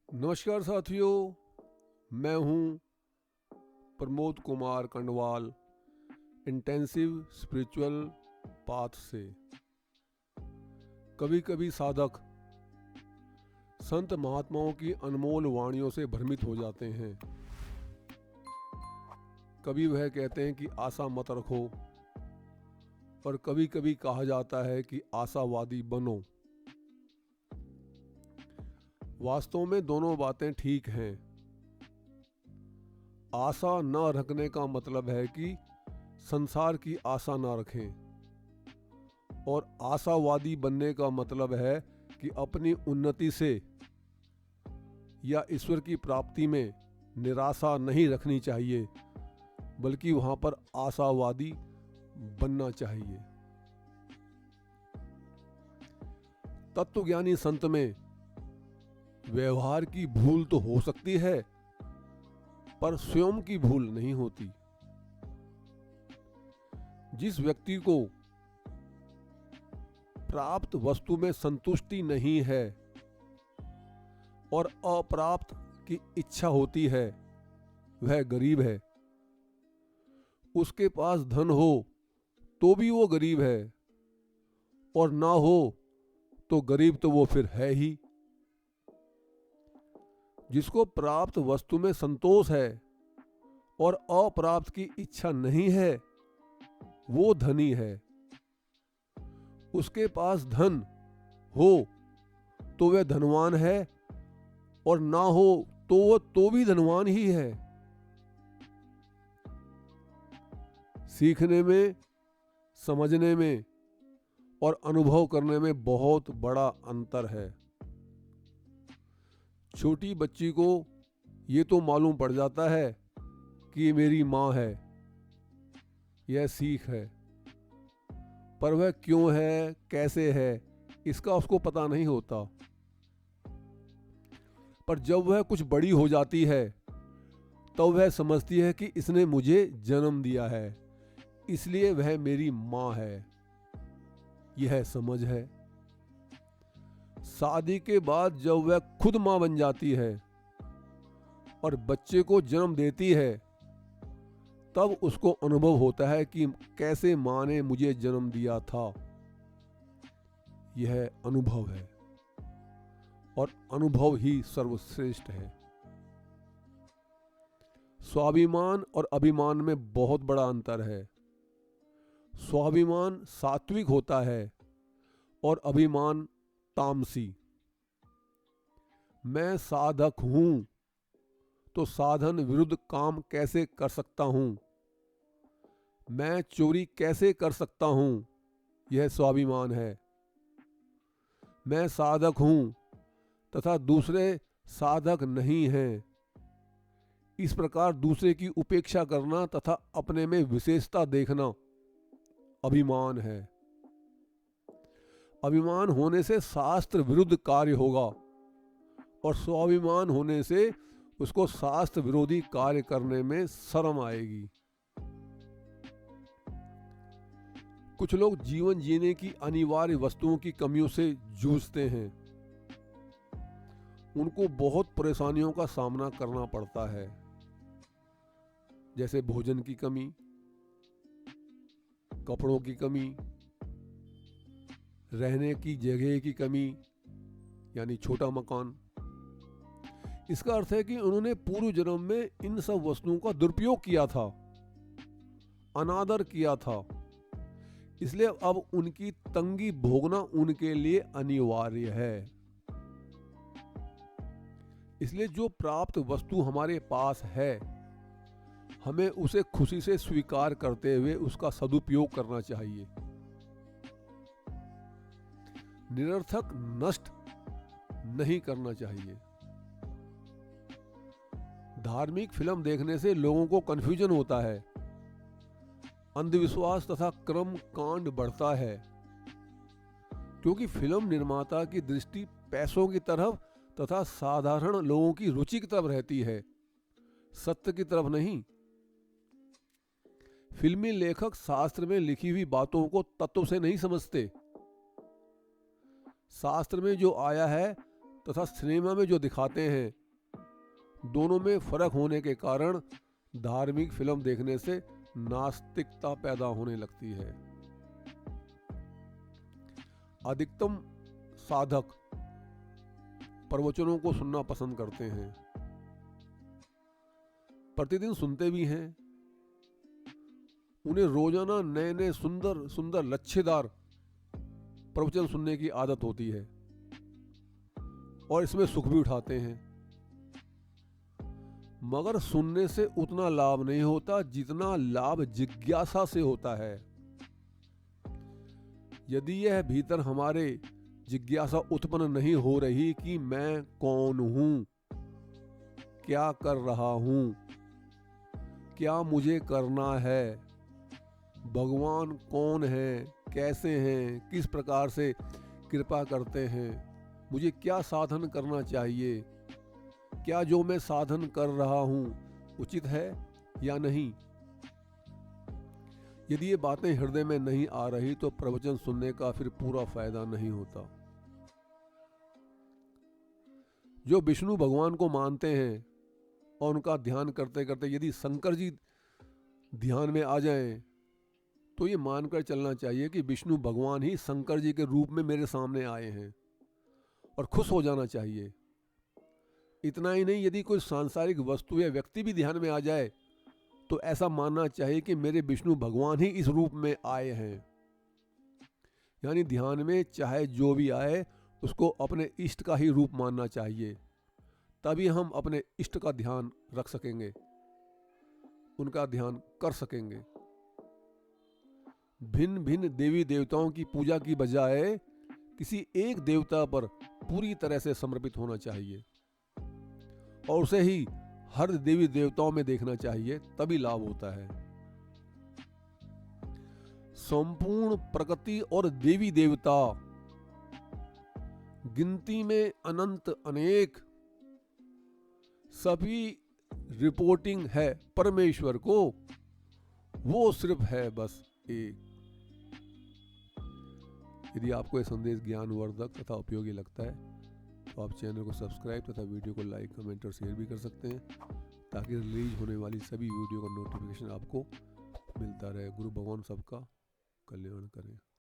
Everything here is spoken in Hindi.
नमस्कार साथियों, मैं हूं Pramod Kumar Kandwal intensive spiritual path से। कभी कभी साधक संत महात्माओं की अनमोल वाणियों से भ्रमित हो जाते हैं। कभी वह कहते हैं कि आशा मत रखो, और कभी कभी कहा जाता है कि आशावादी बनो। वास्तव में दोनों बातें ठीक हैं। आशा न रखने का मतलब है कि संसार की आशा न रखें, और आशावादी बनने का मतलब है कि अपनी उन्नति से या ईश्वर की प्राप्ति में निराशा नहीं रखनी चाहिए, बल्कि वहाँ पर आशावादी बनना चाहिए। तत्वज्ञानी संत में व्यवहार की भूल तो हो सकती है, पर स्वयं की भूल नहीं होती। जिस व्यक्ति को प्राप्त वस्तु में संतुष्टि नहीं है और अप्राप्त की इच्छा होती है, वह गरीब है। उसके पास धन हो तो भी वो गरीब है, और ना हो तो गरीब तो वो फिर है ही। जिसको प्राप्त वस्तु में संतोष है और अप्राप्त की इच्छा नहीं है, वो धनी है। उसके पास धन हो तो वह धनवान है, और ना हो तो वह तो भी धनवान ही है। सीखने में, समझने में और अनुभव करने में बहुत बड़ा अंतर है। छोटी बच्ची को ये तो मालूम पड़ जाता है कि ये मेरी माँ है, यह सीख है, पर वह क्यों है, कैसे है, इसका उसको पता नहीं होता। पर जब वह कुछ बड़ी हो जाती है, तब वह समझती है कि इसने मुझे जन्म दिया है, इसलिए वह मेरी माँ है। यह समझ है। शादी के बाद जब वह खुद माँ बन जाती है और बच्चे को जन्म देती है, तब उसको अनुभव होता है कि कैसे माँ ने मुझे जन्म दिया था। यह अनुभव है, और अनुभव ही सर्वश्रेष्ठ है। स्वाभिमान और अभिमान में बहुत बड़ा अंतर है। स्वाभिमान सात्विक होता है और अभिमान तामसी। मैं साधक हूं तो साधन विरुद्ध काम कैसे कर सकता हूं, मैं चोरी कैसे कर सकता हूं, यह स्वाभिमान है। मैं साधक हूं तथा दूसरे साधक नहीं हैं, इस प्रकार दूसरे की उपेक्षा करना तथा अपने में विशेषता देखना अभिमान है। अभिमान होने से शास्त्र विरुद्ध कार्य होगा, और स्वाभिमान होने से उसको शास्त्र विरोधी कार्य करने में शर्म आएगी। कुछ लोग जीवन जीने की अनिवार्य वस्तुओं की कमियों से जूझते हैं। उनको बहुत परेशानियों का सामना करना पड़ता है, जैसे भोजन की कमी, कपड़ों की कमी, रहने की जगह की कमी यानी छोटा मकान। इसका अर्थ है कि उन्होंने पूर्व जन्म में इन सब वस्तुओं का दुरुपयोग किया था, अनादर किया था, इसलिए अब उनकी तंगी भोगना उनके लिए अनिवार्य है। इसलिए जो प्राप्त वस्तु हमारे पास है, हमें उसे खुशी से स्वीकार करते हुए उसका सदुपयोग करना चाहिए। निरर्थक नष्ट नहीं करना चाहिए। धार्मिक फिल्म देखने से लोगों को कंफ्यूजन होता है, अंधविश्वास तथा कर्म कांड बढ़ता है, क्योंकि फिल्म निर्माता की दृष्टि पैसों की तरफ तथा साधारण लोगों की रुचि की तरफ रहती है, सत्य की तरफ नहीं। फिल्मी लेखक शास्त्र में लिखी हुई बातों को तत्व से नहीं समझते। शास्त्र में जो आया है तथा सिनेमा में जो दिखाते हैं, दोनों में फर्क होने के कारण धार्मिक फिल्म देखने से नास्तिकता पैदा होने लगती है। अधिकतम साधक प्रवचनों को सुनना पसंद करते हैं, प्रतिदिन सुनते भी हैं। उन्हें रोजाना नए नए सुंदर सुंदर लच्छेदार प्रवचन सुनने की आदत होती है और इसमें सुख भी उठाते हैं। मगर सुनने से उतना लाभ नहीं होता जितना लाभ जिज्ञासा से होता है। यदि यह भीतर हमारे जिज्ञासा उत्पन्न नहीं हो रही कि मैं कौन हूं, क्या कर रहा हूं, क्या मुझे करना है, भगवान कौन है, कैसे हैं, किस प्रकार से कृपा करते हैं, मुझे क्या साधन करना चाहिए, क्या जो मैं साधन कर रहा हूं उचित है या नहीं। यदि ये बातें हृदय में नहीं आ रही तो प्रवचन सुनने का फिर पूरा फायदा नहीं होता। जो विष्णु भगवान को मानते हैं और उनका ध्यान करते करते यदि शंकर जी ध्यान में आ जाएं, तो ये मानकर चलना चाहिए कि विष्णु भगवान ही शंकर जी के रूप में मेरे सामने आए हैं और खुश हो जाना चाहिए। इतना ही नहीं, यदि कोई सांसारिक वस्तु या व्यक्ति भी ध्यान में आ जाए तो ऐसा मानना चाहिए कि मेरे विष्णु भगवान ही इस रूप में आए हैं। यानी ध्यान में चाहे जो भी आए उसको अपने इष्ट का ही रूप मानना चाहिए, तभी हम अपने इष्ट का ध्यान रख सकेंगे, उनका ध्यान कर सकेंगे। भिन्न भिन्न देवी देवताओं की पूजा की बजाय किसी एक देवता पर पूरी तरह से समर्पित होना चाहिए और उसे ही हर देवी देवताओं में देखना चाहिए, तभी लाभ होता है। संपूर्ण प्रकृति और देवी देवता गिनती में अनंत अनेक, सभी रिपोर्टिंग है परमेश्वर को, वो सिर्फ है बस एक। यदि आपको यह संदेश ज्ञानवर्धक तथा उपयोगी लगता है तो आप चैनल को सब्सक्राइब तथा वीडियो को लाइक, कमेंट और शेयर भी कर सकते हैं, ताकि रिलीज होने वाली सभी वीडियो का नोटिफिकेशन आपको मिलता रहे। गुरु भगवान सबका कल्याण करें।